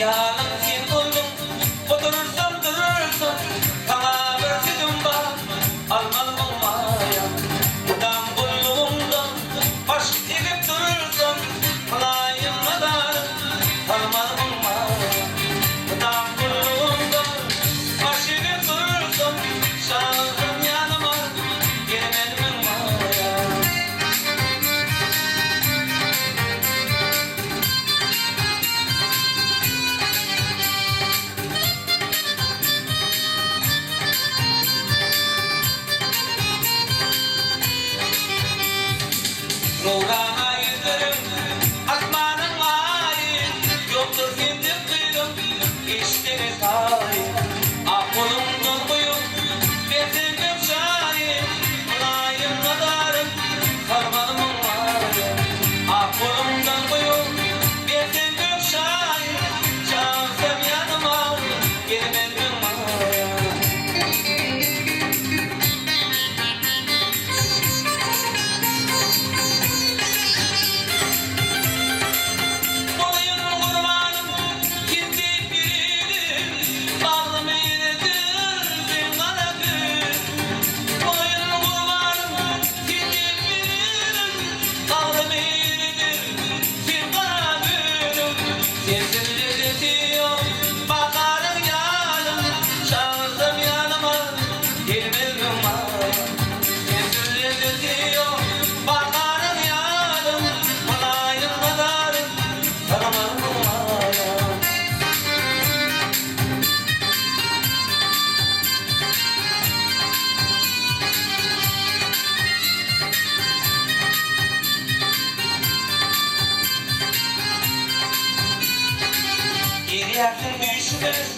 Yanım sen oldum, oturursam durursam, sana bir sütüm var, almadım olmaya. Dam bulluğumdan baş edip durursam, kalayım nadarım, almadım olmaya. Dam bulluğumdan baş edip durursam, şansım yanıma, gelmedim olmaya. Nurana yüzlerim, asmanın mavi, yoktur şimdi kıydım, işleri sahi. Ah kolumdan boyum, bezirgim şahi, mulayim nadarım, sarmanım olmadı. Ah kolumdan boyum, bezirgim şahi, şansım yanıma, gelmedim olmaya. Yaktın düşmez